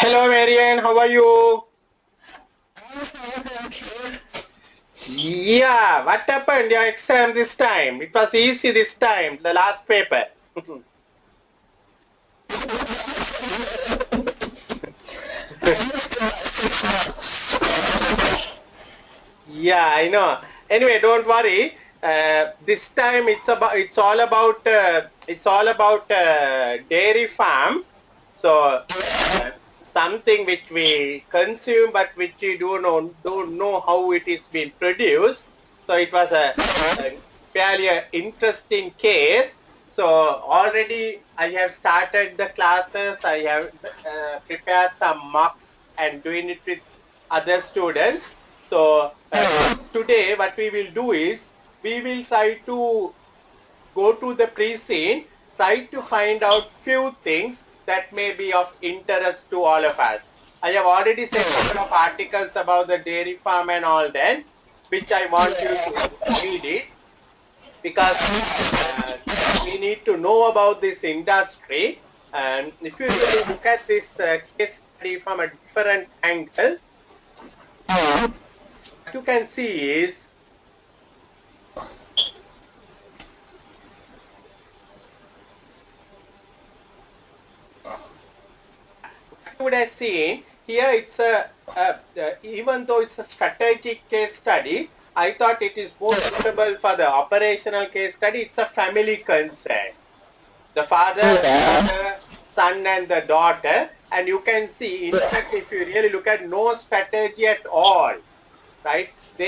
Hello Marian, how are you? Yeah, what happened? Your exam this time? It was easy this time, the last paper. Yeah, I know. Anyway, don't worry. This time it's all about dairy farm. So something which we consume but which we don't know how it is being produced. So it was a fairly interesting case. So already I have started the classes. I have prepared some mocks and doing it with other students. So today what we will do is we will try to go to the pre-scene, try to find out few things that may be of interest to all of us. I have already sent a couple of articles about the dairy farm and all that, which I want you to read it because we need to know about this industry. And if you really look at this case study from a different angle, what you can see is you would have seen here it's even though it's a strategic case study, I thought it is more suitable for the operational case study. It's a family concern. The father, mother, son and the daughter, and you can see, in fact, if you really look at no strategy at all, right? They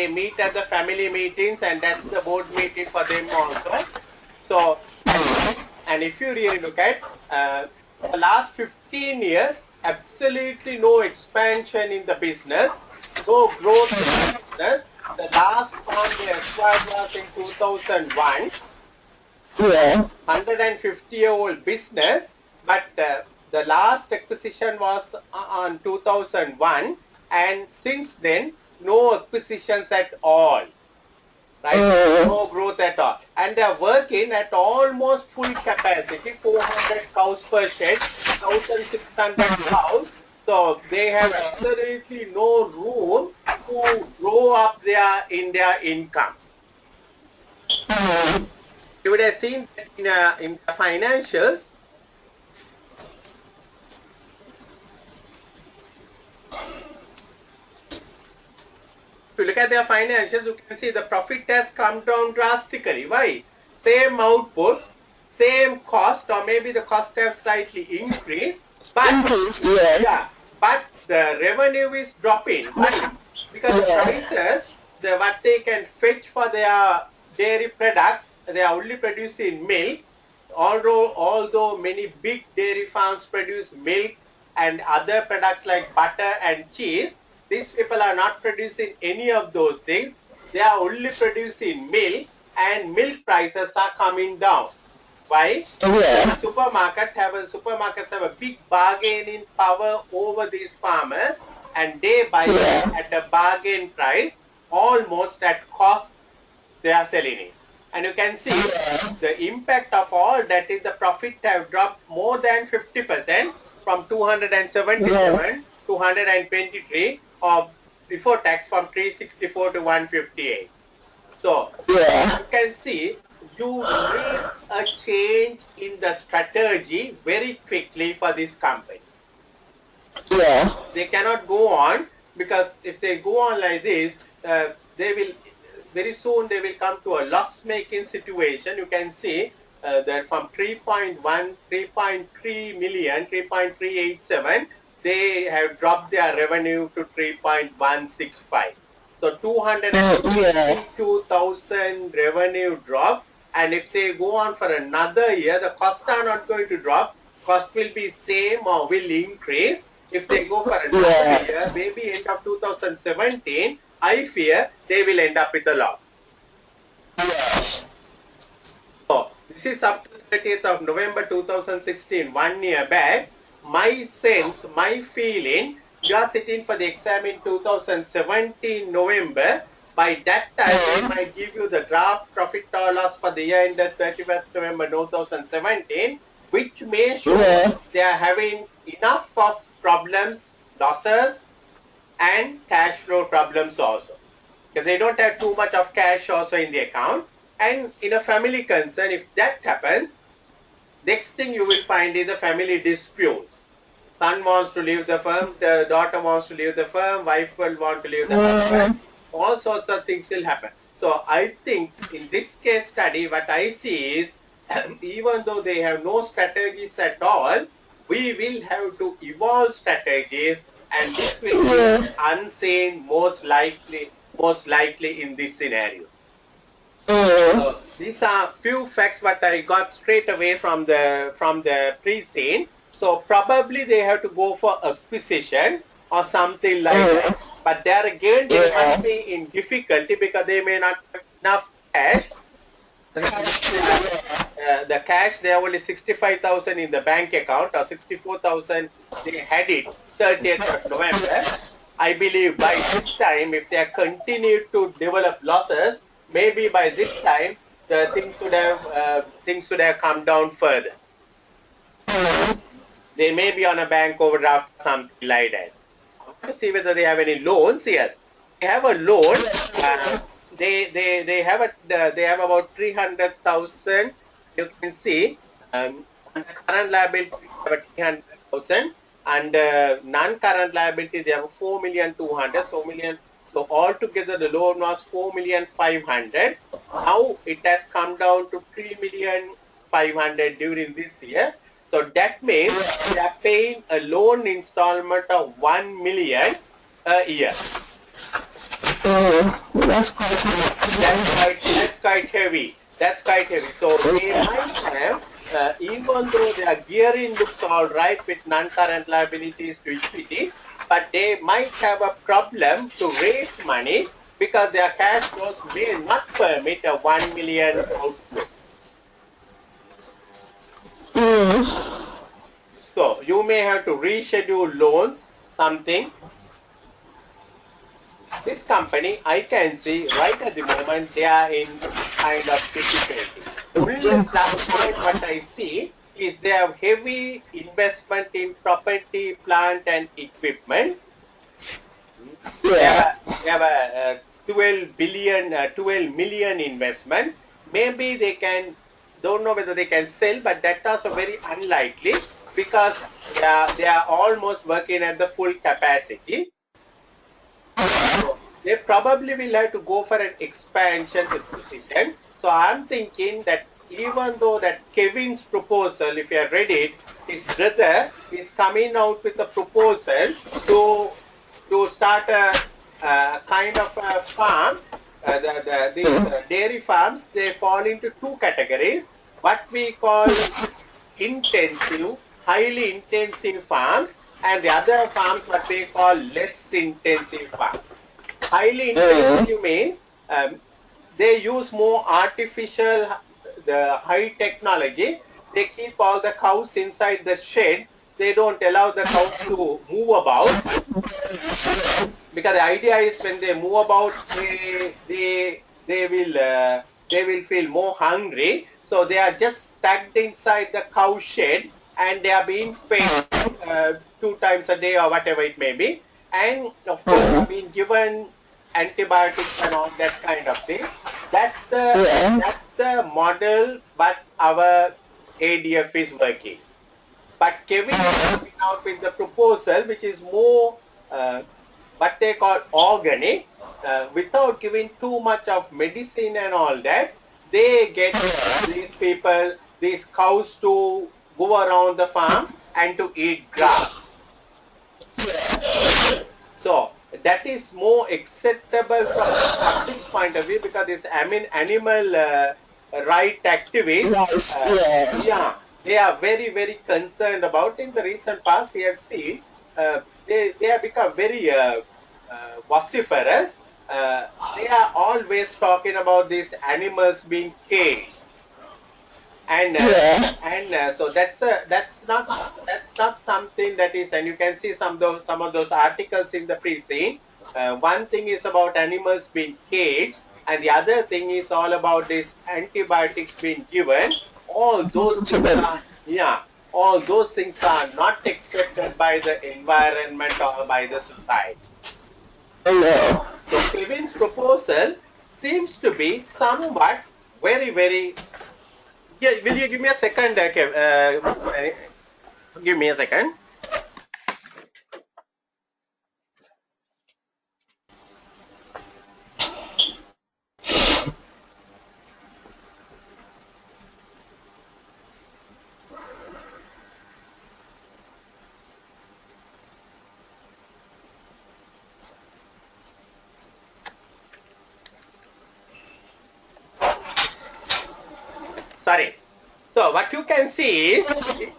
meet at the family meetings, and that's the board meeting for them also. So and if you really look at the last 15 years, absolutely no expansion in the business, no growth in the business. The last farm they acquired was in 2001, 150-year-old business, but the last acquisition was on 2001, and since then, no acquisitions at all. Right? No growth at all. And they are working at almost full capacity, 400 cows per shed, 1,600 cows. So they have absolutely no room to grow up in their income. You would have seen that in the financials. If you look at their financials, you can see the profit has come down drastically. Why? Same output, same cost, or maybe the cost has slightly increased, but but the revenue is dropping. Why? Because the prices, what they can fetch for their dairy products, they are only producing milk. Although many big dairy farms produce milk and other products like butter and cheese, these people are not producing any of those things. They are only producing milk, and milk prices are coming down. Why? Supermarkets have a big bargaining power over these farmers, and they buy at a bargain price, almost at cost they are selling it. And you can see the impact of all that is the profit have dropped more than 50% from 277 to 123, or before tax from 364 to 158. So you can see you need a change in the strategy very quickly for this company. They cannot go on, because if they go on like this, they will very soon they will come to a loss-making situation. You can see that from 3.1, 3.3 million, 3.387, they have dropped their revenue to 3.165. So 252,000 revenue drop. And if they go on for another year, the costs are not going to drop. Cost will be same or will increase. If they go for another year, maybe end of 2017, I fear they will end up with a loss. So this is up to 30th of November 2016, 1 year back. My sense, my feeling, you are sitting for the exam in 2017 November. By that time, they might give you the draft profit or loss for the year ended 31st November 2017. which may show they are having enough of problems, losses, and cash flow problems also. Because they don't have too much of cash also in the account. And in a family concern, if that happens, next thing you will find is the family disputes. Son wants to leave the firm, the daughter wants to leave the firm, wife will want to leave the husband. All sorts of things will happen. So I think in this case study, what I see is even though they have no strategies at all, we will have to evolve strategies, and this will be unseen most likely in this scenario. So these are few facts what I got straight away from the Preseen. So probably they have to go for acquisition or something like that. But there again, they might be in difficulty because they may not have enough cash. The cash, they have only 65,000 in the bank account, or 64,000 they had it 30th of November. I believe by this time, if they continue to develop losses, maybe by this time the things should have come down further. They may be on a bank overdraft, something like that. I want to see whether they have any loans. Yes, they have a loan. They have about 300,000. You can see on the current liability they have 300,000, and non-current liability they have 4,200,000. So altogether the loan was 4,500,000. Now it has come down to 3,500,000 during this year. So that means they are paying a loan installment of 1 million a year. That's quite heavy. That's quite heavy. That's quite heavy. So they might have, even though their gearing looks all right with non-current liabilities to equity, but they might have a problem to raise money because their cash flows may not permit a 1 million outflow. So you may have to reschedule loans, something. This company, I can see right at the moment, they are in kind of difficulty. Only plus point what I see is they have heavy investment in property, plant and equipment. They have a 12 million investment. Maybe they can, don't know whether they can sell, but that also very unlikely because they are almost working at the full capacity. So they probably will have to go for an expansion decision. So I'm thinking that even though that Kevin's proposal, if you have read it, his brother is coming out with a proposal to start a kind of a farm. These dairy farms, they fall into two categories. What we call intensive, highly intensive farms, and the other farms what we call less intensive farms. Highly intensive means they use more artificial, the high technology. They keep all the cows inside the shed. They don't allow the cows to move about because the idea is when they move about, they will feel more hungry. So they are just tucked inside the cow shed, and they are being fed 2 times a day or whatever it may be. And of course, they are being given antibiotics and all that kind of thing. That's the model, but our ADF is working. But Kevin is coming out with the proposal, which is more what they call organic, without giving too much of medicine and all that. They get these people, these cows to go around the farm and to eat grass. So that is more acceptable from the public's point of view because this animal right activists, they are very, very concerned about. In the recent past, we have seen they have become very vociferous. They are always talking about these animals being caged. And so that's not something that is, and you can see some of those articles in the Preseen. One thing is about animals being caged, and the other thing is all about these antibiotics being given. All those things are Yeah, all those things are not accepted by the environment or by the society. No. So Kevin's proposal seems to be somewhat very. Yeah, will you give me a second, give me a second. Sorry. So what you can see is,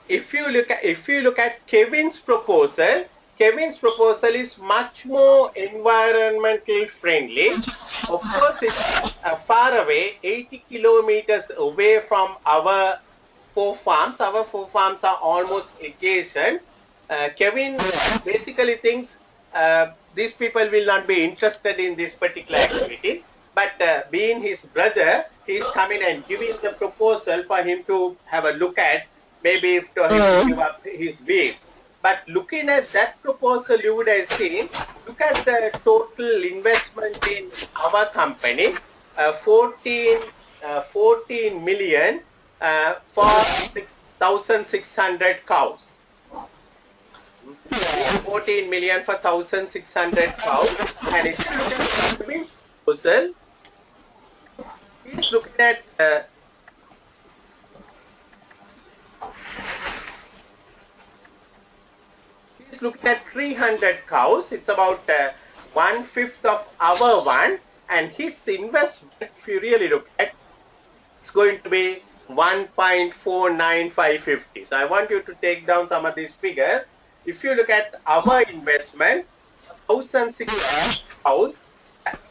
if you look at Kevin's proposal is much more environmental friendly. Of course, it's far away, 80 kilometers away from our four farms. Our four farms are almost adjacent. Kevin basically thinks these people will not be interested in this particular activity. But being his brother, he's coming and giving the proposal for him to have a look at, maybe for him to give up his views. But looking at that proposal, you would have seen, look at the total investment in our company, 14 million for 6,600 cows. 14 million for 1,600 cows. And if you look at Kevin's proposal, he's looking at he's looking at 300 cows. It's about 1/5 of our one, and his investment, if you really look at, it's going to be 1.49550. So I want you to take down some of these figures. If you look at our investment, 1,600 cows.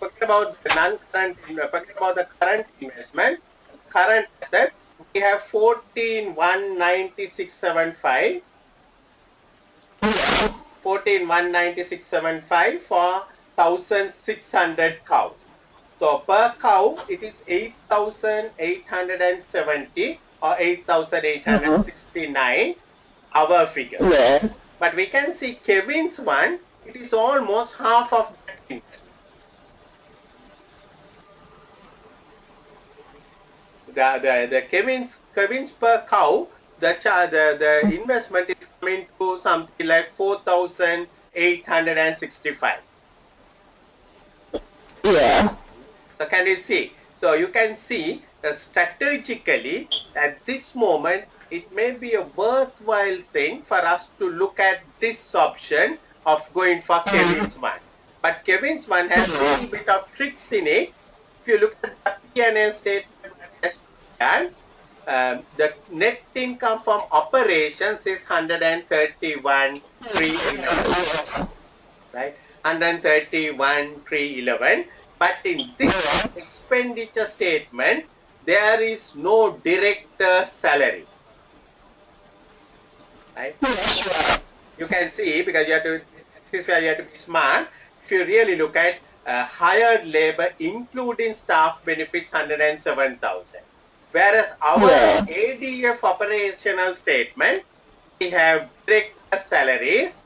Forget about the non-current, forget about the current investment, current asset. We have 14,196.75. 14,196.75 for 1,600 cows. So per cow, it is 8,870 or 8,869, our figure. Yeah. But we can see Kevin's one, it is almost half of that investment. The Kevin's per cow, the investment is coming to something like 4,865. Yeah. So can you see? So you can see that strategically at this moment, it may be a worthwhile thing for us to look at this option of going for Kevin's one. But Kevin's one has a little bit of tricks in it. If you look at the P&L statement, the net income from operations is 131,311, right? 131,311. But in this expenditure statement, there is no director salary, right? You can see, because this is where you have to be smart. If you really look at hired labor, including staff benefits, 107,000. Whereas our ADF operational statement, we have director salaries,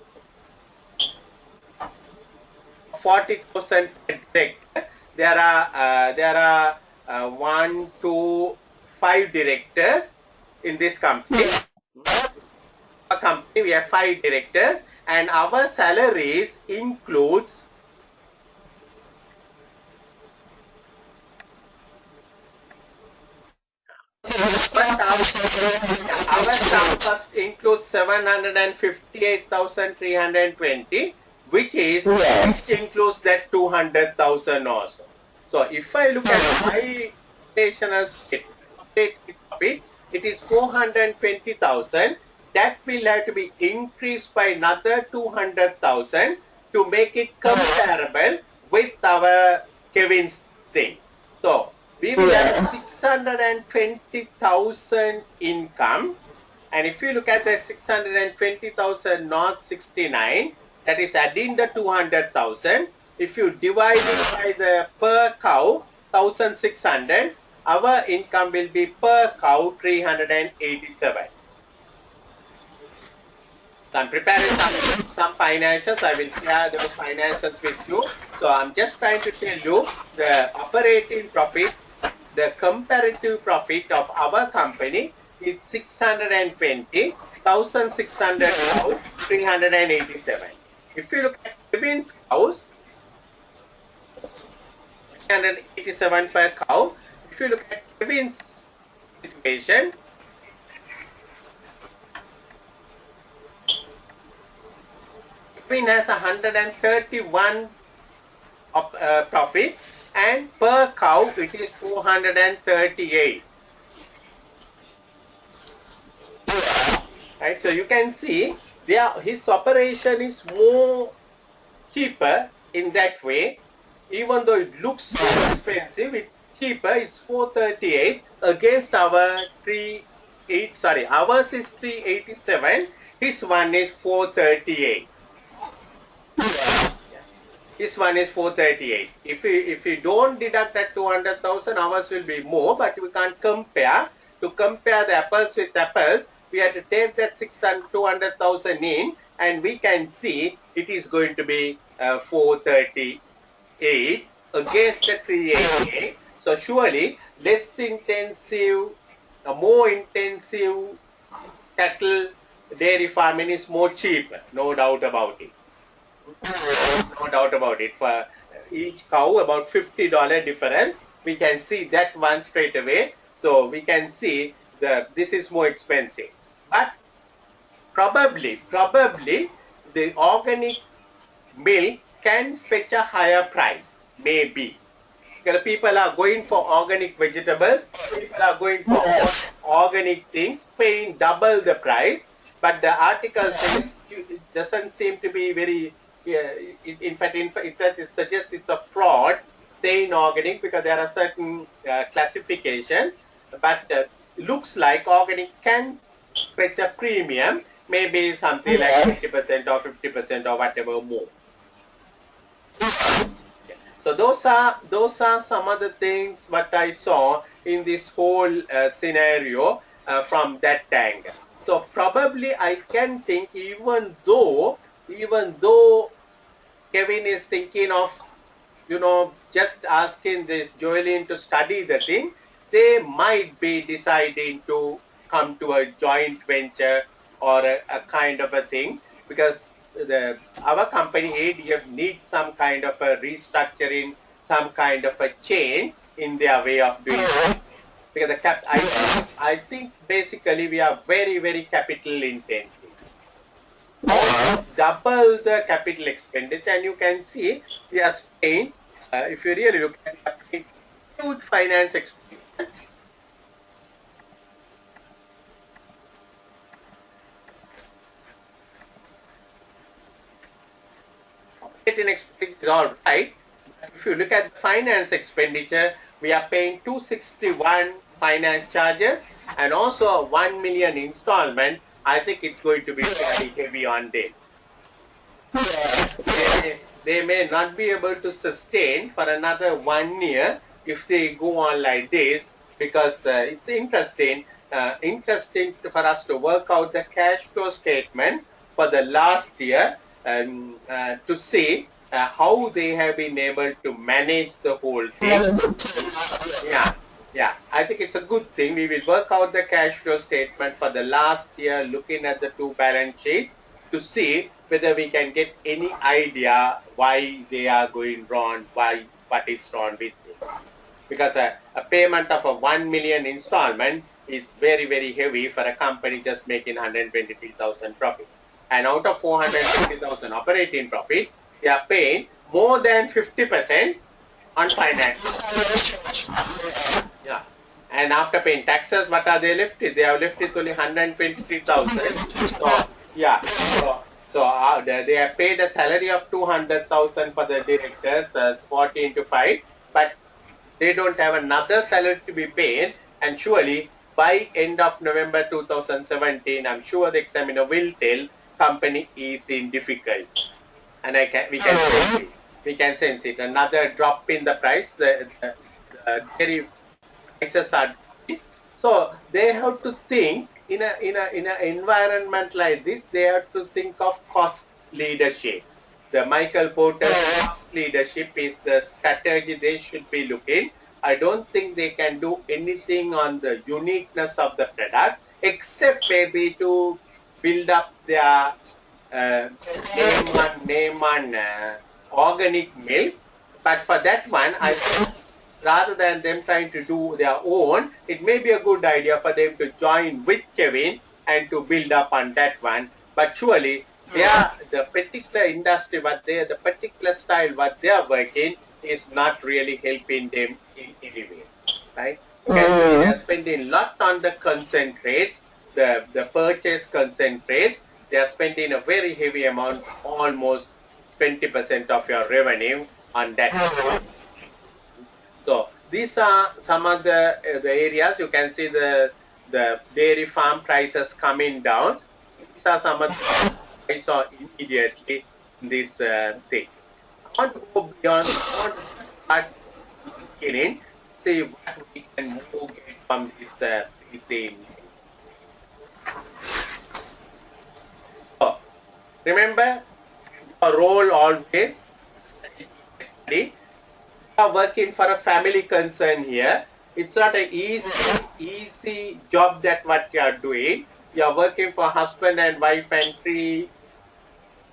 40,000 director. There are 1, 2, 5 directors in this company. Our company, we have 5 directors, and our salaries includes our staff cost includes 758,320, which includes that 200,000 also. So if I look at my operational profit, it is 420,000. That will have to be increased by another 200,000 to make it comparable with our Kevin's thing. So we will have 620,000 income. And if you look at the 620,000 not 69, that is adding the 200,000. If you divide it by the per cow, 1,600, our income will be per cow 387. So I'm preparing some financials. I will share those financials with you. So I'm just trying to tell you the operating profit, the comparative profit of our company is 620,600 cow, 387. If you look at Kevin's cows, 387 per cow. If you look at Kevin's situation, Kevin has 131 of profit, and per cow it is 438. Right, so you can see his operation is more cheaper in that way. Even though it looks more expensive, it's cheaper. It's 438 against our 38. Sorry, ours is 387. His one is 438. This one is 438. If we don't deduct that 200,000, ours will be more, but we can't compare. To compare the apples with apples, we have to take that 200,000 in, and we can see it is going to be 438 against the 388. So surely less intensive, more intensive cattle dairy farming is more cheaper, no doubt about it. No doubt about it. For each cow, about $50 difference. We can see that one straight away. So we can see this is more expensive. But probably the organic milk can fetch a higher price. Maybe. Because people are going for organic vegetables, people are going for organic things, paying double the price. But the article says it doesn't seem to be very. In fact, it suggests it's a fraud saying organic, because there are certain classifications. But looks like organic can fetch a premium, maybe something like 20% or 50% or whatever more. So those are some of the things what I saw in this whole scenario from that angle. So probably I can think, even though Kevin is thinking of, just asking this Joeline to study the thing, they might be deciding to come to a joint venture or a kind of a thing, because our company ADF needs some kind of a restructuring, some kind of a change in their way of doing it. Because I think basically we are very, very capital intensive. Almost double the capital expenditure, and you can see we are paying, if you really look at it, huge finance expenditure. Operating expenditure is all right. But if you look at the finance expenditure, we are paying 261 finance charges and also a 1 million installment. I think it's going to be very heavy on them. They may not be able to sustain for another 1 year if they go on like this, because it's interesting for us to work out the cash flow statement for the last year to see how they have been able to manage the whole thing. Yeah, I think it's a good thing. We will work out the cash flow statement for the last year, looking at the two balance sheets to see whether we can get any idea why they are going wrong, what is wrong with it. Because a payment of a 1 million installment is very, very heavy for a company just making 123,000 profit. And out of 420,000 operating profit, they are paying more than 50% on finance. Yeah. And after paying taxes, what are they left with? They have left with only 123,000. So, yeah. So they have paid a salary of 200,000 for the directors, 40 into 5, but they don't have another salary to be paid, and surely by end of November 2017, I'm sure the examiner will tell company is in difficulty, and we can sense it. Another drop in the price, the dairy prices are dropping. So they have to think in an environment like this, they have to think of cost leadership. The Michael Porter's cost leadership is the strategy they should be looking. I don't think they can do anything on the uniqueness of the product, except maybe to build up their name on organic milk. But for that one, I think rather than them trying to do their own, it may be a good idea for them to join with Kevin and to build up on that one. But surely the particular industry, the particular style, what they are working is not really helping them in any way, right? They are spending a lot on the concentrates, the purchase concentrates. They are spending a very heavy amount, almost 20% of your revenue on that. So these are some of the areas. You can see the dairy farm prices coming down. These are some of the I saw immediately in this thing. I want to go beyond. I want to start beginning. See what we can move from this Preseen. So remember your role always study. Are working for a family concern here. It's not an easy job that what you are doing. You are working for husband and wife and 3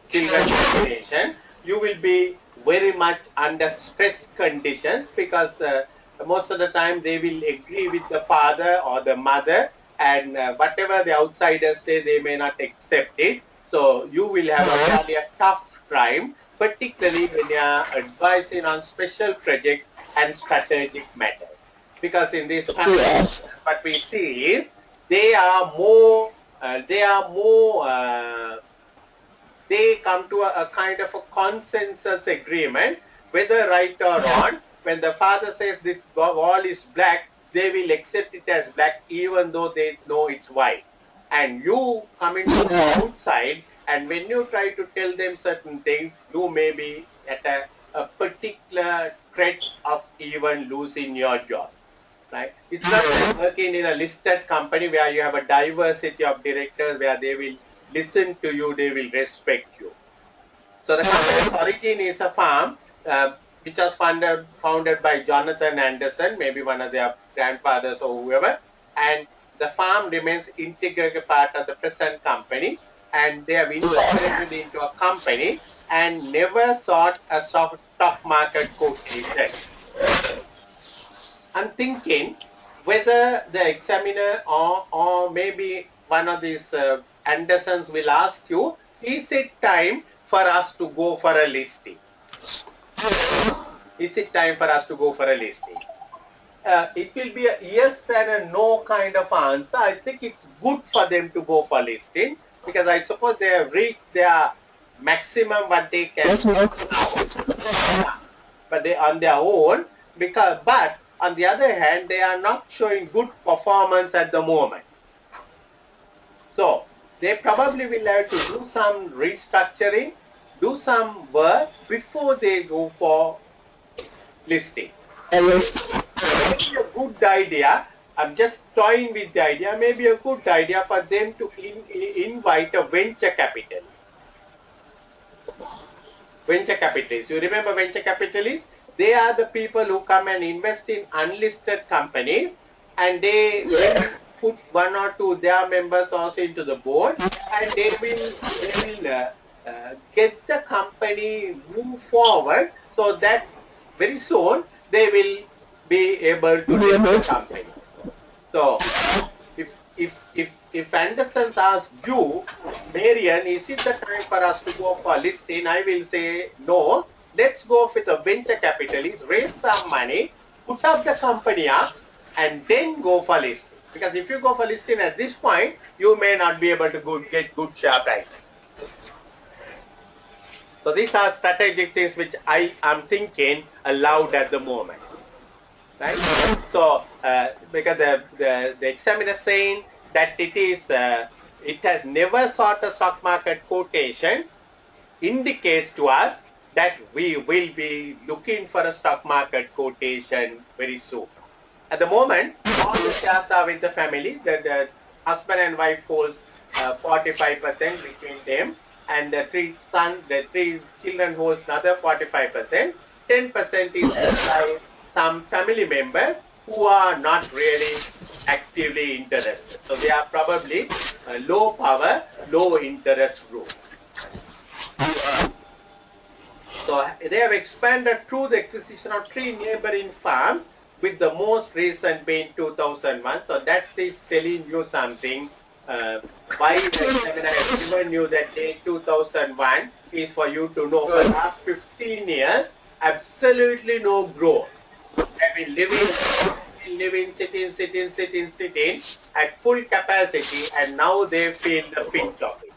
children combination. You will be very much under stress conditions because most of the time they will agree with the father or the mother, and whatever the outsiders say, they may not accept it. So you will have a tough time, particularly when you are advising on special projects and strategic matters. Because in this family, what we see is they come to a kind of a consensus agreement, whether right or wrong. When the father says this wall is black, they will accept it as black even though they know it's white. And you coming from the outside, and when you try to tell them certain things, you may be at a particular threat of even losing your job. Right? It's not like working in a listed company where you have a diversity of directors, where they will listen to you, they will respect you. So the company's origin is a farm which was founded by Jonathan Anderson, maybe one of their grandfathers or whoever, and the farm remains integral part of the present company, and they have incorporated into a company and never sought a stock market quotation. I'm thinking whether the examiner or maybe one of these Andersons will ask you, is it time for us to go for a listing? Is it time for us to go for a listing? It will be a yes and a no kind of answer. I think it's good for them to go for listing because I suppose they have reached their maximum what they can. But they on their own, but on the other hand, they are not showing good performance at the moment. So they probably will have to do some restructuring, do some work before they go for listing. Maybe a good idea. I'm just toying with the idea. Maybe a good idea for them to invite a venture capitalist. Venture capitalists. You remember venture capitalists? They are the people who come and invest in unlisted companies, and they will put 1 or 2 their members also into the board, and they will get the company move forward so that very soon they will be able to list the company. So if Anderson asks you, Marian, is it the time for us to go for listing? I will say no. Let's go with a venture capitalist, raise some money, put up the company up, and then go for listing. Because if you go for listing at this point, you may not be able to get good share price. So these are strategic things which I am thinking aloud at the moment. Right? So because the examiner is saying that it has never sought a stock market quotation, indicates to us that we will be looking for a stock market quotation very soon. At the moment, all the shares are with the family. husband and wife holds 45% between them, and the three children holds another 45%. 10% is by some family members who are not really actively interested. So they are probably low power, low interest group. So they have expanded through the acquisition of 3 neighboring farms, with the most recent being 2001. So that is telling you something. Why the seminar has given you that date 2001 is for you to know for the last 15 years, absolutely no growth. They've been living, sitting at full capacity, and now they feel the pinch of it.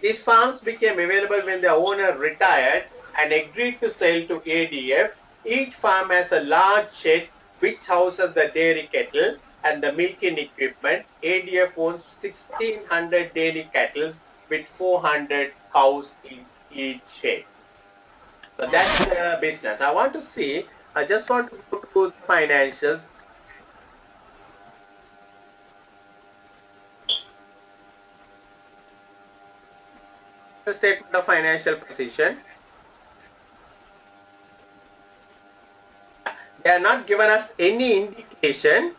These farms became available when the owner retired and agreed to sell to ADF. Each farm has a large shed which houses the dairy cattle and the milking equipment. ADF owns 1,600 dairy cattle with 400 cows in each shed. So that's the business. I want to see, I just want to go to the financials. The statement of financial position. They are not given us any indication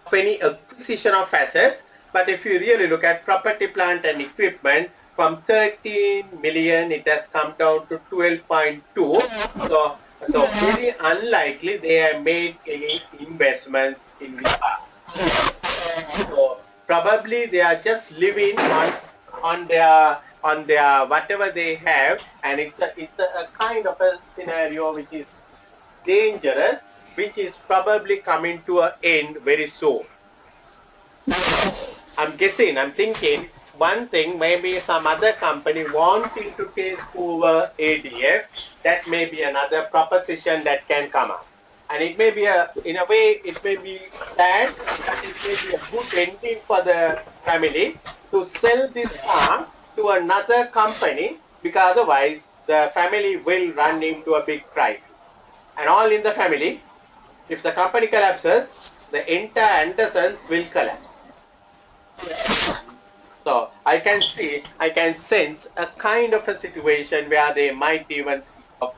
of any acquisition of assets, but if you really look at property, plant and equipment, from 13 million it has come down to 12.2. So very unlikely they have made any investments in the past. So probably they are just living on their whatever they have, and it's a kind of a scenario which is dangerous, which is probably coming to an end very soon. I'm guessing, I'm thinking one thing, maybe some other company wanting to take over ADF, that may be another proposition that can come up. And it may be in a way, it may be sad, but it may be a good ending for the family to sell this farm to another company, because otherwise the family will run into a big crisis. And all in the family, if the company collapses, the entire Andersons will collapse. So I can sense a kind of a situation where they might even think of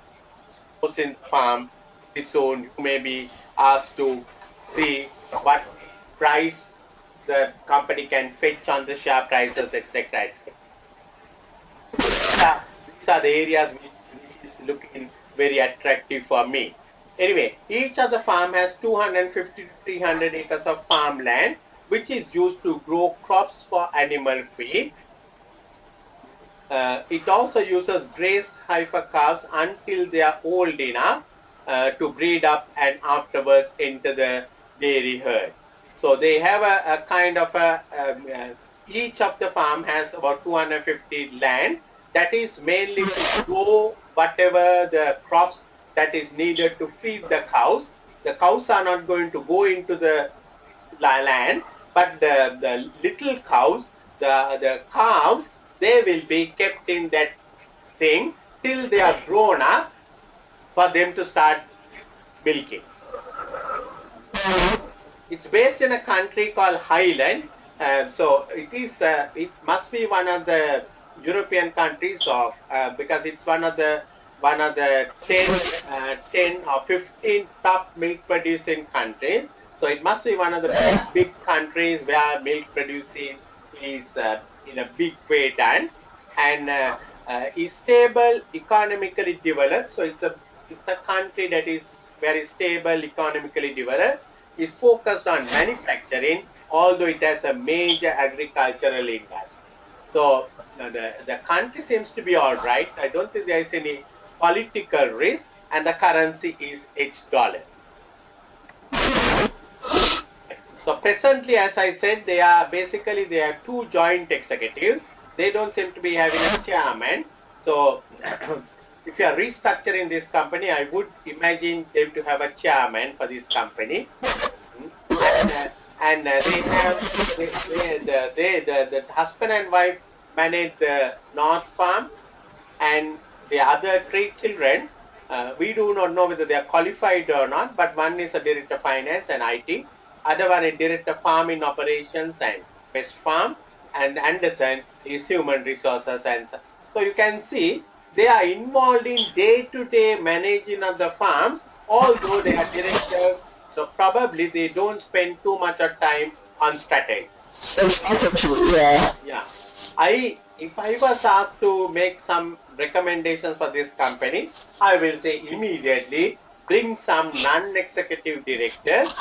closing the farm very soon. You may be asked to see what price the company can fetch on the share prices, etc. These are the areas which is looking very attractive for me. Anyway, each of the farm has 250 to 300 acres of farmland, which is used to grow crops for animal feed. It also uses graze heifer calves until they are old enough to breed up and afterwards enter the dairy herd. So they have a kind of each of the farm has about 250 land that is mainly to grow whatever the crops that is needed to feed the cows. The cows are not going to go into the land, but the little cows, the calves, they will be kept in that thing till they are grown up for them to start milking. It's based in a country called Highland. So it must be one of the European countries, or because it's one of the 10 or 15 top milk producing countries. So it must be one of the big countries where milk producing is in a big way done, and is stable, economically developed. So it's a country that is very stable, economically developed, is focused on manufacturing, although it has a major agricultural industry. So the country seems to be all right. I don't think there is any political risk, and the currency is $. So presently, as I said, they have two joint executives. They don't seem to be having a chairman. So if you are restructuring this company, I would imagine them to have a chairman for this company. And they have the husband and wife manage the North Farm, and the other 3 children, we do not know whether they are qualified or not, but one is a director of finance and IT, other one is director of farming operations and West Farm, and Anderson is human resources. And so you can see they are involved in day-to-day managing of the farms, although they are directors. So probably they don't spend too much of time on strategy. Yeah. Yeah. If I was asked to make some recommendations for this company, I will say immediately bring some non-executive directors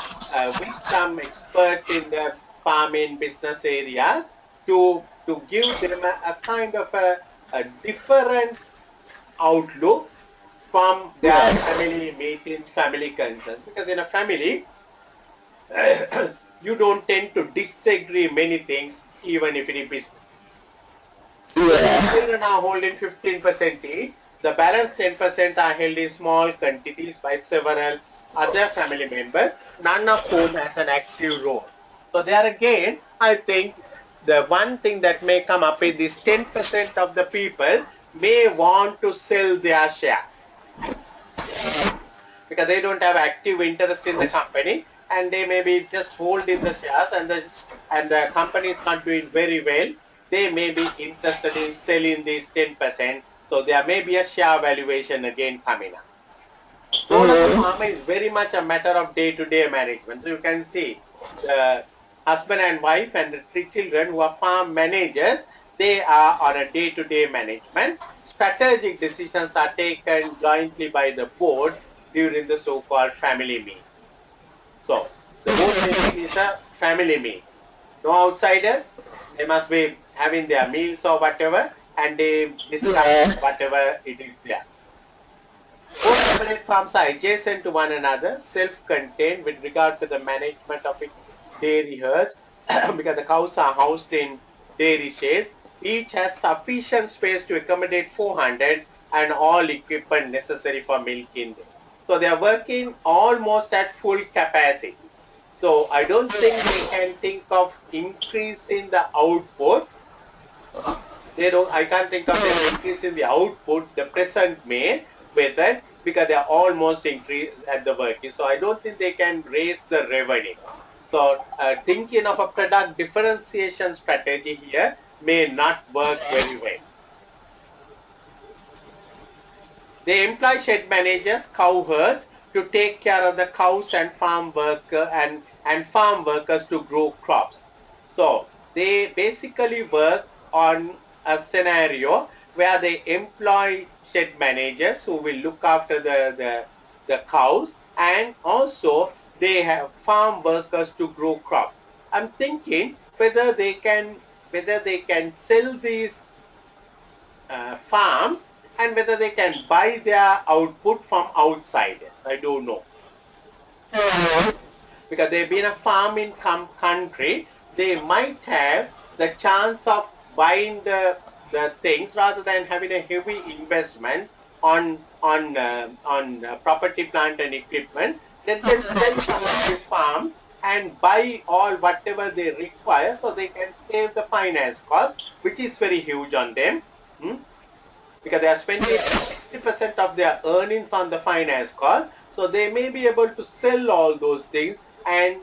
with some expert in the farming business areas to give them a kind of a different outlook from their Yes. family meetings, family concerns. Because in a family, you don't tend to disagree many things, even if it is business. So the Yeah. children are holding 15% each. The balance 10% are held in small quantities by several other family members, none of whom has an active role. So there again, I think the one thing that may come up is this 10% of the people may want to sell their shares because they don't have active interest in the company and they may be just holding the shares, and the company is not doing very well. They may be interested in selling this 10%. So there may be a share valuation again coming up. Role of the farmer is very much a matter of day-to-day management. So you can see the husband and wife and the three children who are farm managers, they are on a day-to-day management. Strategic decisions are taken jointly by the board during the so-called family meeting. So the board meeting is a family meeting. No outsiders. They must be having their meals or whatever, and they discuss Yeah. whatever it is there. Both separate farms are adjacent to one another, self-contained with regard to the management of its dairy herds, because the cows are housed in dairy sheds. Each has sufficient space to accommodate 400 and all equipment necessary for milking them. So they are working almost at full capacity. So I don't think they can think of increasing the output. I can't think of them increasing the output the present May method because they are almost increased at the working. So I don't think they can raise the revenue. So thinking of a product differentiation strategy here may not work very well. They employ shed managers, cow herds to take care of the cows and farm workers to grow crops. So they basically work on a scenario where they employ shed managers who will look after the cows, and also they have farm workers to grow crops. I'm thinking whether they can sell these farms and whether they can buy their output from outsiders. I don't know. Because they've been a farming country, they might have the chance of buying the things rather than having a heavy investment on property, plant and equipment. Let them sell some of these farms and buy all whatever they require so they can save the finance cost, which is very huge on them. Hmm? Because they are spending 60% of their earnings on the finance cost. So they may be able to sell all those things and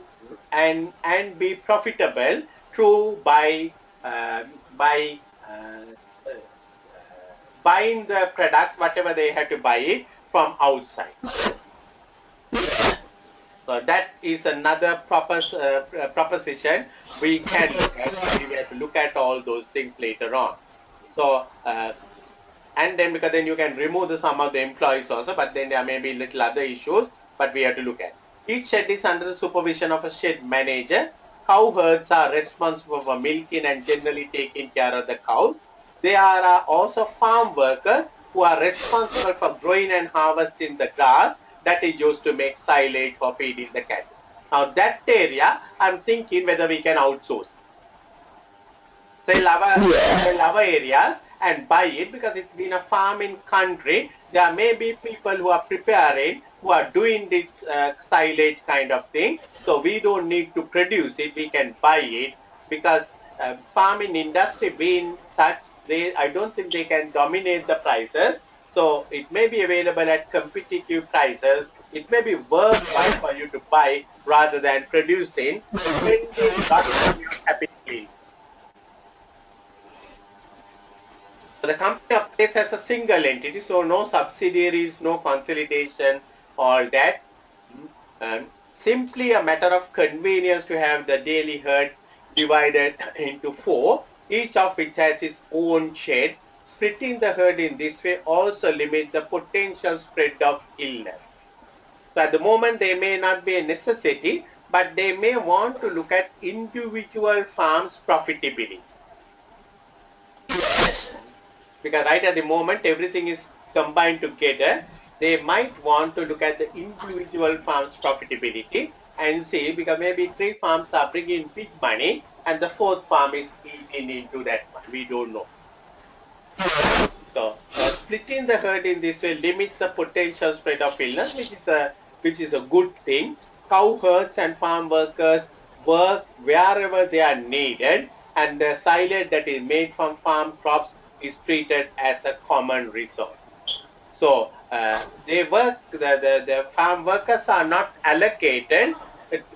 be profitable through by buying the products, whatever they have to buy it from outside. So that is another proposition we can look at. Maybe we have to look at all those things later on. So and then because then you can remove some of the employees also, but then there may be little other issues, but we have to look at. Each shed is under the supervision of a shed manager. Cow herds are responsible for milking and generally taking care of the cows. There are also farm workers who are responsible for growing and harvesting the grass that is used to make silage for feeding the cattle. Now that area, I'm thinking whether we can outsource. Sell our areas and buy it, because it's been a farming country. There may be people who are preparing, who are doing this silage kind of thing. So we don't need to produce it. We can buy it because farming industry being such, I don't think they can dominate the prices. So it may be available at competitive prices. It may be worthwhile for you to buy rather than producing, spending lots on your capital. The company operates as a single entity, so no subsidiaries, no consolidation, all that. Simply a matter of convenience to have the daily herd divided into 4, each of which has its own shed. Splitting the herd in this way also limits the potential spread of illness. So at the moment they may not be a necessity, but they may want to look at individual farms' profitability. Yes. Because right at the moment everything is combined together, they might want to look at the individual farms' profitability and see, because maybe 3 farms are bringing big money and the 4th farm is eating into that money. We don't know. So splitting the herd in this way limits the potential spread of illness, which is a good thing. Cow herds and farm workers work wherever they are needed, and the silage that is made from farm crops is treated as a common resource. So they work. The farm workers are not allocated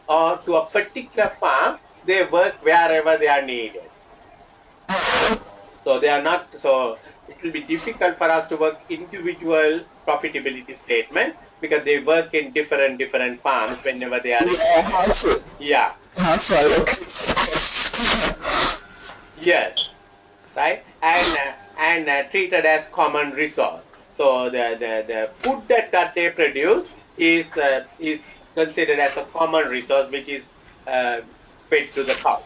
or to a particular farm. They work wherever they are needed. So they are not. So it will be difficult for us to work individual profitability statement because they work in different farms whenever they are. Yeah, that's right. Yes, right, and treated as common resource. So the food that they produce is considered as a common resource, which is fed to the cow.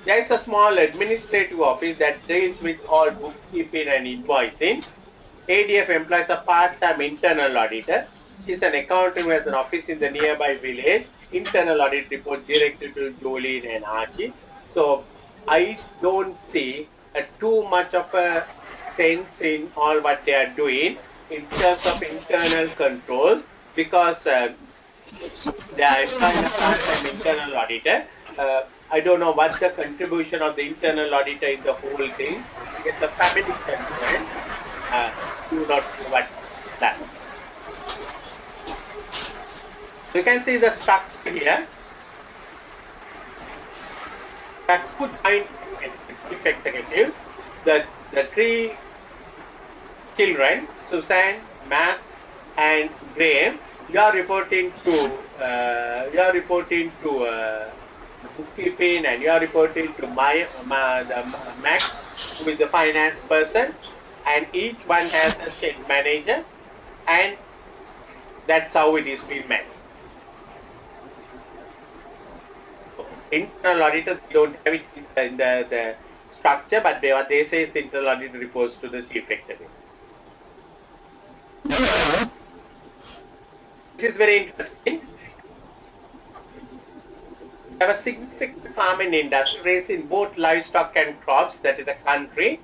There is a small administrative office that deals with all bookkeeping and invoicing. ADF employs a part-time internal auditor. She's an accountant who has an office in the nearby village. Internal audit report directly to Jolene and Archie. So I don't see too much of a sense in all what they are doing in terms of internal controls, because they are employing a part-time internal auditor. I don't know what the contribution of the internal auditor in the whole thing, because the family concern do not know what that. You can see the structure here. There are 2 joint chief executives. The 3 children, Susan, Matt, and Graham. You are reporting to bookkeeping, and you are reporting to Max, who is the finance person, and each one has a shed manager, and that's how it is being managed. Internal auditors don't have it in the structure, but what they say is internal audit reports to the chief executive. This is very interesting. We have a significant farming industry raising both livestock and crops, that is the country.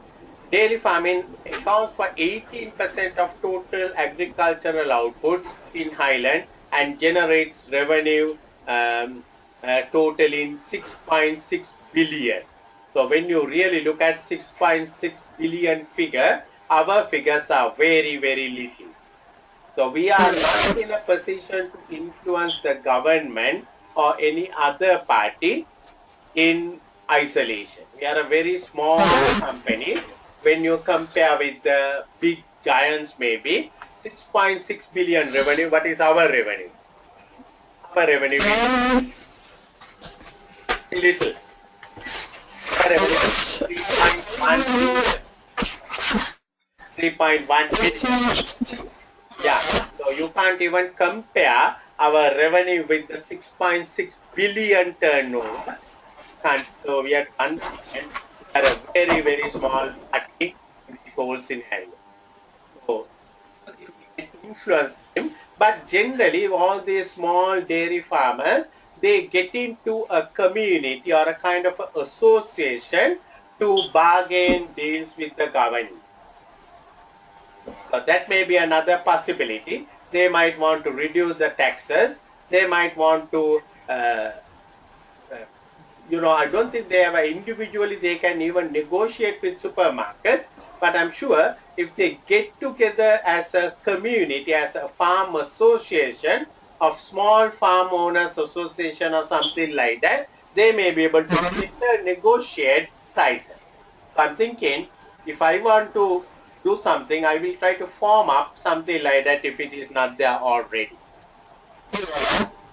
Dairy farming accounts for 18% of total agricultural output in Highland and generates revenue totaling 6.6 billion. So when you really look at 6.6 billion figure, our figures are very, very little. So we are not in a position to influence the government or any other party in isolation. We are a very small company. When you compare with the big giants, maybe 6.6 billion revenue, what is our revenue? Our revenue is little. Our revenue is 3.1 billion. 3.1 billion. Yeah, so you can't even compare our revenue with the 6.6 billion turnover. So we have to understand we are a very, very small party in this whole scenario. So we can influence them, but generally all these small dairy farmers, they get into a community or a kind of association to bargain deals with the government. So that may be another possibility. They might want to reduce the taxes. They might want to, I don't think they have individually, they can even negotiate with supermarkets. But I'm sure if they get together as a community, as a farm association of small farm owners association or something like that, they may be able to better negotiate prices. So I'm thinking, if I want to do something. I will try to form up something like that if it is not there already.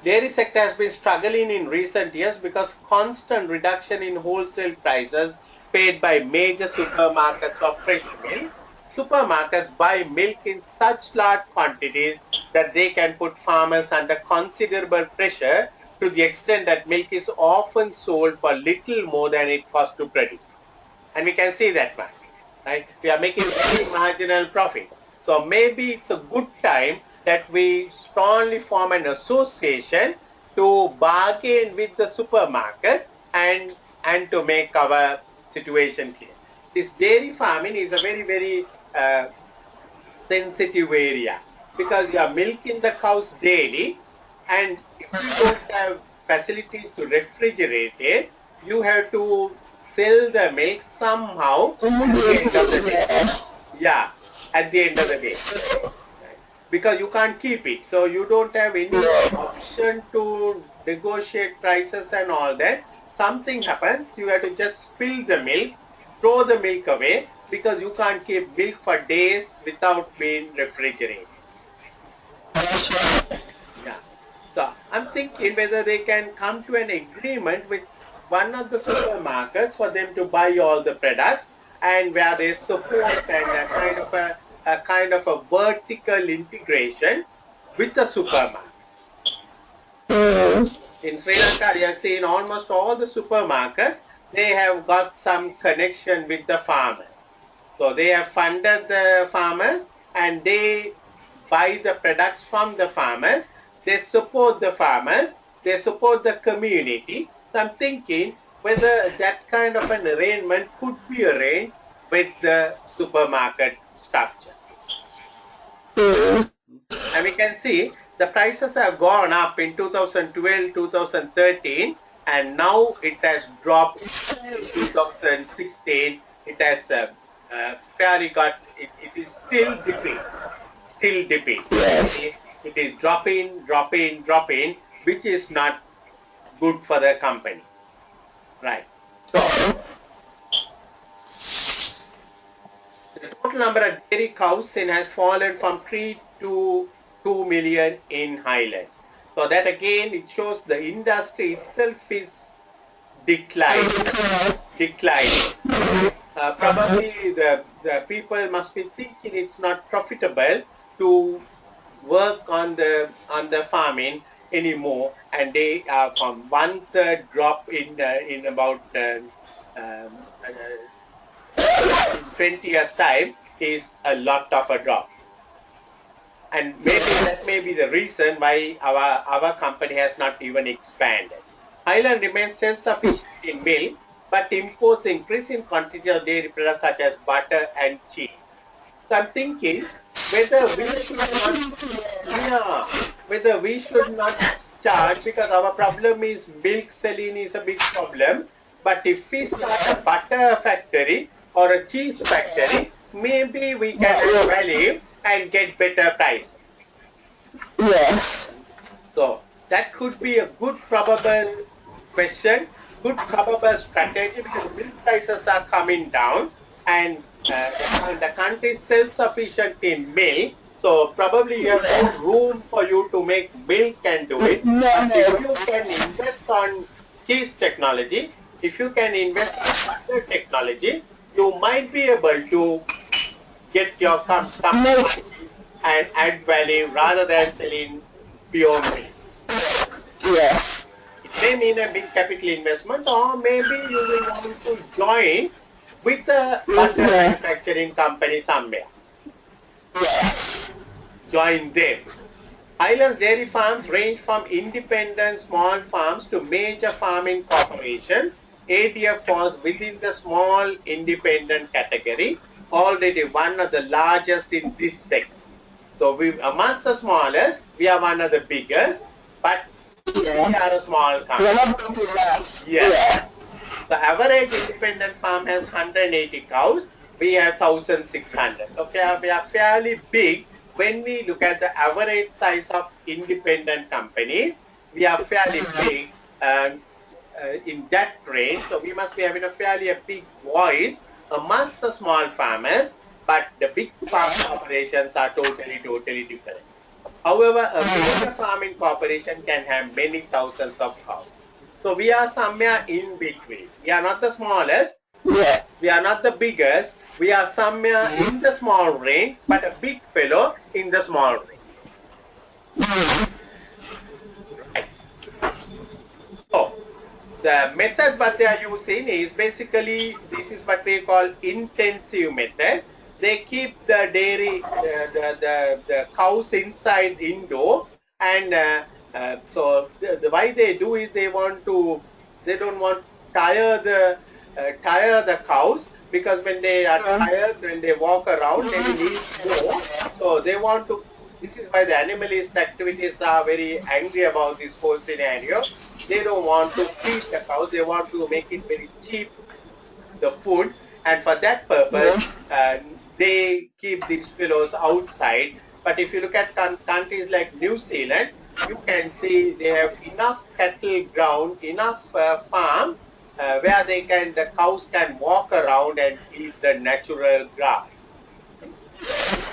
Dairy sector has been struggling in recent years because constant reduction in wholesale prices paid by major supermarkets of fresh milk. Supermarkets buy milk in such large quantities that they can put farmers under considerable pressure to the extent that milk is often sold for little more than it costs to produce. And we can see that much, right? We are making very marginal profit. So maybe it's a good time that we strongly form an association to bargain with the supermarkets and to make our situation clear. This dairy farming is a very, very sensitive area because you are milking the cows daily, and if you don't have facilities to refrigerate it, you have to sell the milk somehow at the end of the day. Yeah, at the end of the day. Because you can't keep it. So you don't have any option to negotiate prices and all that. Something happens, you have to just spill the milk, throw the milk away, because you can't keep milk for days without being refrigerated. Yeah. So I'm thinking whether they can come to an agreement with one of the supermarkets for them to buy all the products, and where they support and a kind of a vertical integration with the supermarket. In Sri Lanka, you have seen almost all the supermarkets, they have got some connection with the farmers. So they have funded the farmers and they buy the products from the farmers. They support the farmers. They support the community. So I'm thinking whether that kind of an arrangement could be arranged with the supermarket structure. And we can see the prices have gone up in 2012, 2013, and now it has dropped in 2016. It has fairly got, it is still dipping. Yes. It is dropping, which is not good for the company. Right. So, the total number of dairy cows has fallen from 3 to 2 million in Highland. So that again, it shows the industry itself is declining. Probably the people must be thinking it's not profitable to work on the farming anymore, and they are from 1/3 drop in about 20 years time is a lot of a drop. And maybe that may be the reason why our company has not even expanded. Highland remains self-sufficient in milk, but imports increasing quantity of dairy products such as butter and cheese. So I'm thinking whether we should not charge, because our problem is milk selling is a big problem. But if we start a butter factory or a cheese factory, maybe we can add value and get better prices. Yes. So that could be a good probable question, good probable strategy, because milk prices are coming down and the country is self-sufficient in milk. So probably you have no room for you to make milk and do it. But if you can invest on cheese technology, if you can invest in butter technology, you might be able to get your company and add value rather than selling pure milk. Yes. It may mean a big capital investment, or maybe you will want to join with a butter manufacturing company somewhere. Yes. Join them. Highlands dairy farms range from independent small farms to major farming corporations. ADF falls within the small independent category, already one of the largest in this sector. So we, amongst the smallest, we are one of the biggest, but we are a small company. We're not big enough. Yeah. The average independent farm has 180 cows. We have 1,600. So we are fairly big. When we look at the average size of independent companies, we are fairly big in that range. So we must be having a fairly big voice amongst the small farmers but the big farm operations are totally different. However, a major farming corporation can have many thousands of cows. So we are somewhere in between. We are not the smallest, Yeah. we are not the biggest, we are somewhere in the small range, but a big fellow in the small range. Right. So the method what they are using is basically, this is what we call intensive method. They keep the dairy, the cows inside indoor, and so the why they do is they don't want to tire the cows, because when they are tired, when they walk around, they will eat more. So they want to. This is why the animalist activities are very angry about this whole scenario. They don't want to feed the cows. They want to make it very cheap, the food, and for that purpose, they keep these fellows outside. But if you look at countries like New Zealand, you can see they have enough cattle ground, enough farm where the cows can walk around and eat the natural grass.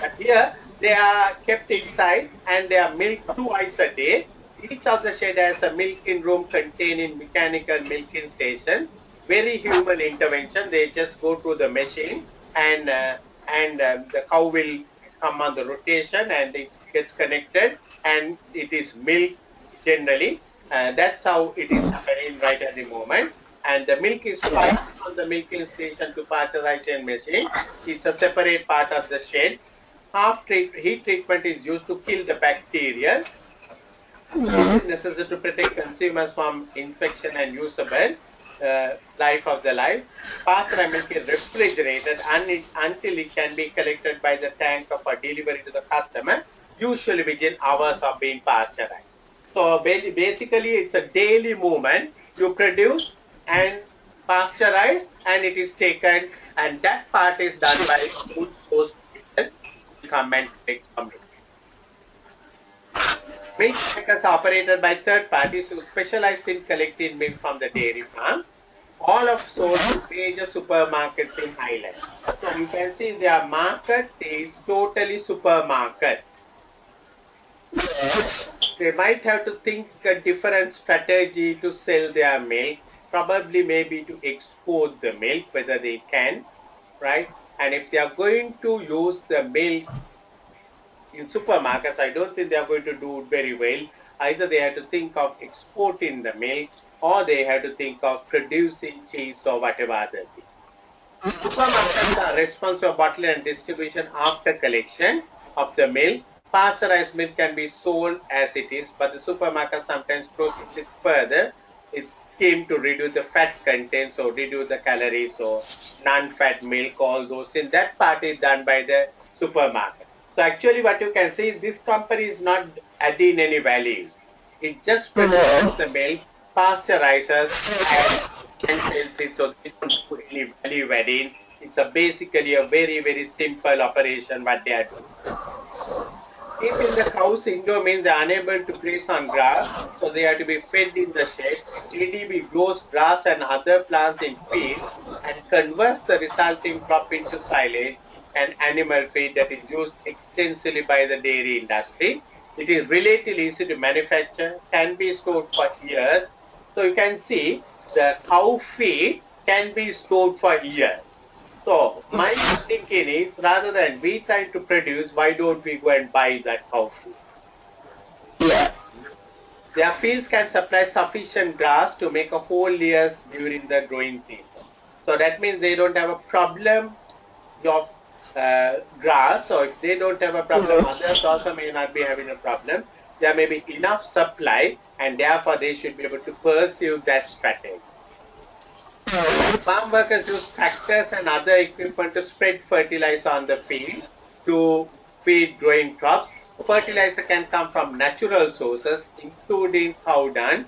But here they are kept inside and they are milked twice a day. Each of the shed has a milking room containing mechanical milking station. Very human intervention. They just go to the machine and the cow will come on the rotation and it gets connected and it is milked generally. That's how it is happening right at the moment. And the milk is piped from the milking station to pasteurization machine. It's a separate part of the shed. Heat treatment is used to kill the bacteria. It is necessary to protect consumers from infection and usable life of the life. Pasteurized milk is refrigerated until it can be collected by the tanker for delivery to the customer, usually within hours of being pasteurized. So basically, it's a daily movement. You produce and pasteurize, and it is taken, and that part is done by food source people. Come and take from it. Milk packers are operated by third parties who specialized in collecting milk from the dairy farm. All of sold to major supermarkets in Highland. So you can see their market is totally supermarkets. Yes. They might have to think a different strategy to sell their milk, probably maybe to export the milk, whether they can, right? And if they are going to use the milk in supermarkets, I don't think they are going to do very well. Either they have to think of exporting the milk or they have to think of producing cheese or whatever other thing. Supermarkets are responsible for bottling and distribution after collection of the milk. Pasteurized milk can be sold as it is, but the supermarket sometimes proceeds it further. It's scheme to reduce the fat content, so reduce the calories, so non-fat milk, all those. In that part is done by the supermarket. So actually what you can see, this company is not adding any values. It just produces the milk, pasteurizes and sells it, so they don't do any value adding. It's basically a very simple operation what they are doing. Keeping the cows indoor means they are unable to graze on grass, so they have to be fed in the shed. ADB grows grass and other plants in fields and converts the resulting crop into silage and animal feed that is used extensively by the dairy industry. It is relatively easy to manufacture, can be stored for years. So you can see the cow feed can be stored for years. So my thinking is, rather than we try to produce, why don't we go and buy that cow food? Yeah. Their fields can supply sufficient grass to make a whole year during the growing season. So that means they don't have a problem of grass. So if they don't have a problem, others also may not be having a problem. There may be enough supply and therefore they should be able to pursue that strategy. Farm workers use tractors and other equipment to spread fertilizer on the field to feed growing crops. Fertilizer can come from natural sources, including cow dung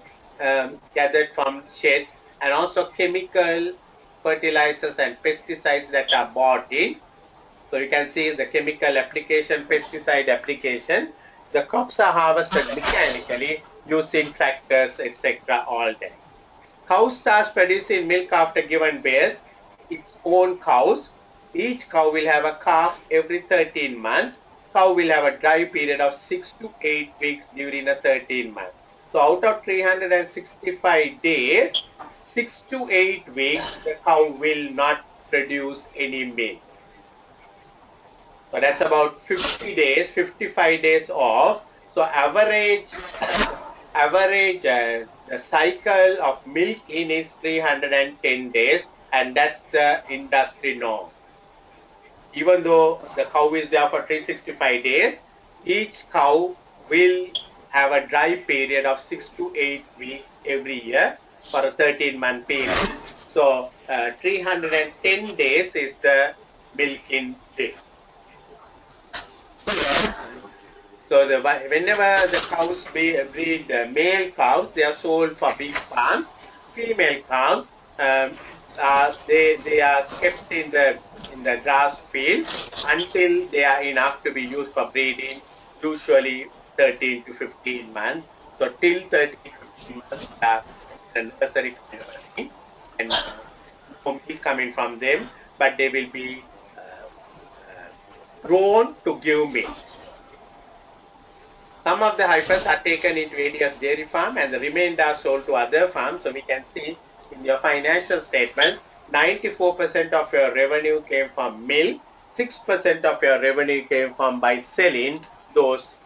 gathered from sheds, and also chemical fertilizers and pesticides that are bought in. So you can see the chemical application, pesticide application. The crops are harvested mechanically using tractors, etc. all day. Cow starts producing milk after given birth, its own cows. each cow will have a calf every 13 months. Cow will have a dry period of 6 to 8 weeks during a 13 months. So out of 365 days, 6 to 8 weeks, the cow will not produce any milk. So that's about 50 days, 55 days off. So average the cycle of milking is 310 days, and that's the industry norm. Even though the cow is there for 365 days, each cow will have a dry period of 6 to 8 weeks every year for a 13-month period. So 310 days is the milking day. So whenever the cows breed male cows, they are sold for big farms. Female cows, they are kept in the grass field until they are enough to be used for breeding. Usually 13 to 15 months. So till 13 to 15 months, they are in the nursery kind of a thing, and no milk coming from them, but they will be grown to give milk. Some of the heifers are taken into ADF dairy farm and the remainder are sold to other farms. So we can see in your financial statements, 94% of your revenue came from milk, 6% of your revenue came from by selling those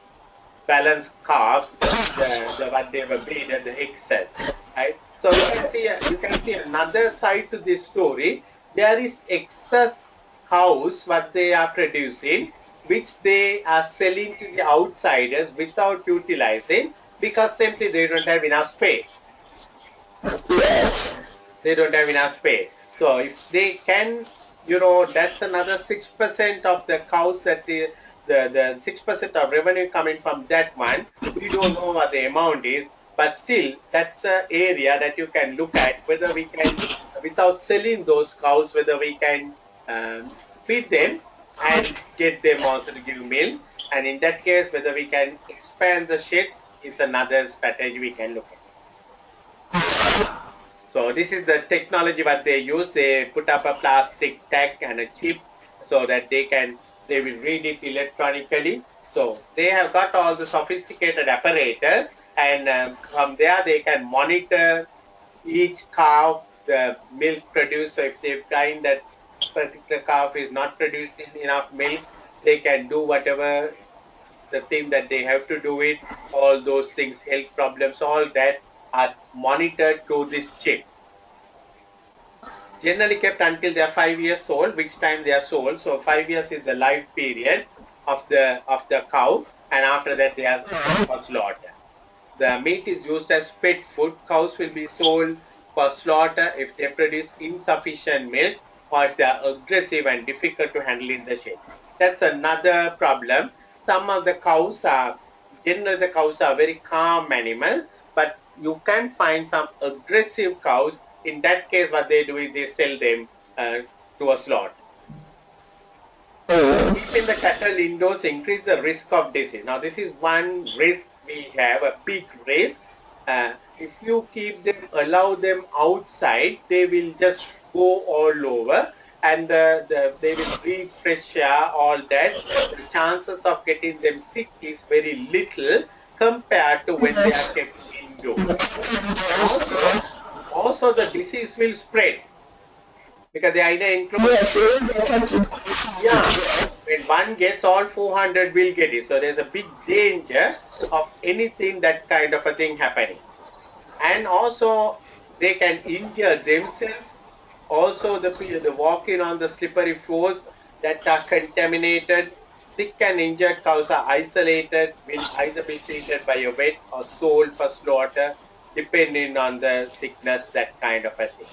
balanced calves, the what they were breeded, the excess, right? So you can see another side to this story. There is excess cows what they are producing, which they are selling to the outsiders without utilizing because simply they don't have enough space. Yes. They don't have enough space. So if they can, that's another 6% of the cows that the 6% of revenue coming from that one. We don't know what the amount is, but still that's an area that you can look at whether we can, without selling those cows, whether we can feed them and get them also to give milk. And in that case, whether we can expand the sheds is another strategy we can look at. So this is the technology what they use. They put up a plastic tag and a chip so that they will read it electronically. So they have got all the sophisticated apparatus, and from there they can monitor each calf, the milk produced. So if they find that particular calf is not producing enough milk, they can do whatever the thing that they have to do it. All those things, health problems, all that are monitored through this chip. Generally kept until they are 5 years old, which time they are sold. So 5 years is the life period of the cow, and after that they are for slaughter. The meat is used as pet food. Cows will be sold for slaughter if they produce insufficient milk or if they are aggressive and difficult to handle in the shed. That's another problem. Some of the cows are, generally the cows are very calm animals, but you can find some aggressive cows. In that case, what they do is they sell them to a slaughter. Keeping the cattle indoors increase the risk of disease. Now, this is one risk we have, a big risk. If you allow them outside, they will just go all over, and they will breathe fresh air, all that. The chances of getting them sick is very little compared to when they are kept indoors. Also the disease will spread because they are either enclosed. Yeah, when one gets, all 400 will get it. So there's a big danger of anything, that kind of a thing happening. And also they can injure themselves. Also the walking on the slippery floors that are contaminated. Sick and injured cows are isolated, will either be treated by a vet or sold for slaughter, depending on the sickness, that kind of a thing.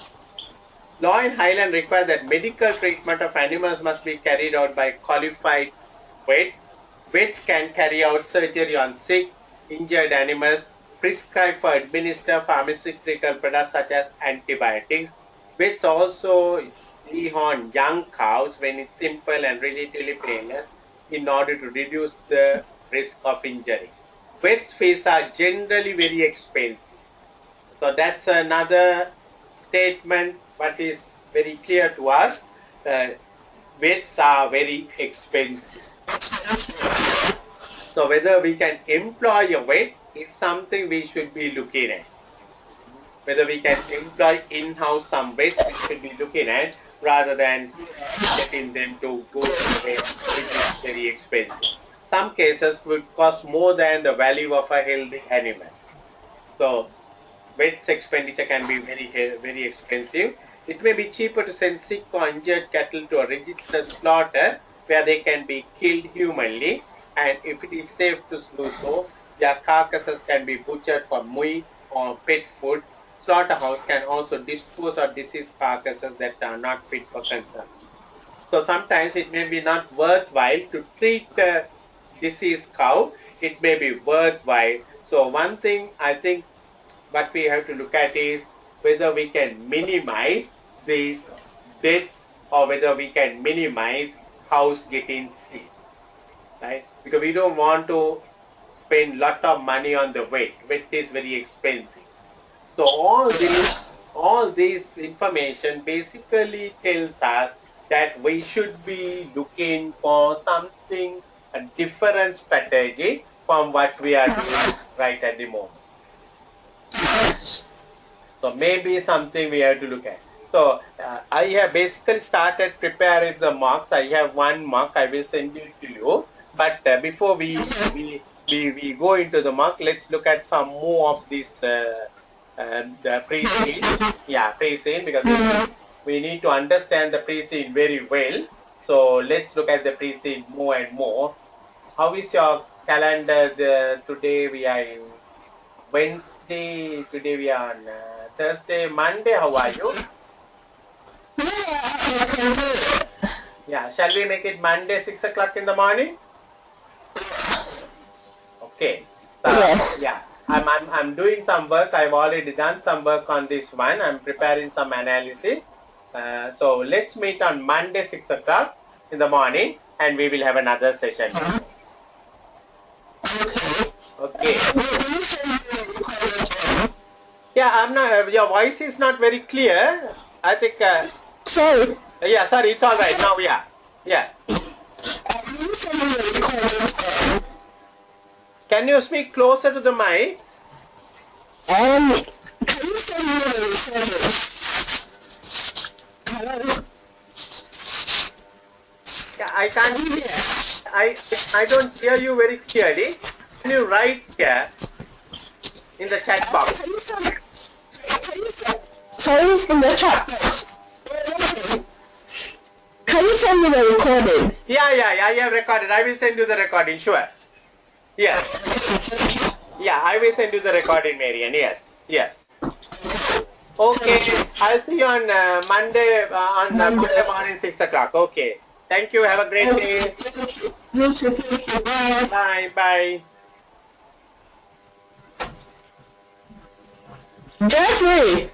Law in Highland requires that medical treatment of animals must be carried out by qualified vet. Vets can carry out surgery on sick, injured animals, prescribe for administer pharmaceutical products such as antibiotics. Vets also rehorn young cows when it's simple and relatively painless in order to reduce the risk of injury. Vets fees are generally very expensive. So that's another statement what is very clear to us. weights are very expensive. So whether we can employ a weight is something we should be looking at. Whether we can employ in-house some weights we should be looking at rather than getting them to go to a weight which is very expensive. Some cases would cost more than the value of a healthy animal. So weights expenditure can be very expensive. It may be cheaper to send sick or injured cattle to a registered slaughter where they can be killed humanly, and if it is safe to do so, their carcasses can be butchered for meat or pet food. Slaughterhouse can also dispose of diseased carcasses that are not fit for consumption. So sometimes it may be not worthwhile to treat a diseased cow. It may be worthwhile. So one thing I think what we have to look at is whether we can minimize these deaths or whether we can minimize cows getting sick, right? Because we don't want to spend lot of money on the weight. Weight is very expensive. So all this information basically tells us that we should be looking for something, a different strategy from what we are doing right at the moment. So maybe something we have to look at. So I have basically started preparing the marks. I have one mark. I will send it to you. But before we go into the mark, let's look at some more of this the pre-scene. Yeah, pre-scene, because we need to understand the pre-scene very well. So let's look at the pre-scene more and more. How is your calendar? Today we are in Wednesday. Today we are on Thursday, Monday. How are you? Yeah, shall we make it Monday 6 o'clock in the morning? Okay. So, Yes. yeah, I'm doing some work. I've already done some work on this one. I'm preparing some analysis. So let's meet on Monday 6 o'clock in the morning, and we will have another session. Okay. Yeah, I'm not. Your voice is not very clear. I think. Sorry. Yeah, sorry. It's all right now. Yeah, yeah. Can you speak closer to the mic? Can you send me the recording? Hello? Yeah, I can't hear. I don't hear you very clearly. Can you write here in the chat box? Can you sorry, in the chat box. Can you send me the recording? Yeah, I have recorded. I will send you the recording, sure. Yes. Yeah, I will send you the recording, Marian. Yes. Okay, I'll see you on Monday Monday morning 6 o'clock. Okay. Thank you. Have a great day. You too. Thank you. Bye. Bye. Jeffrey.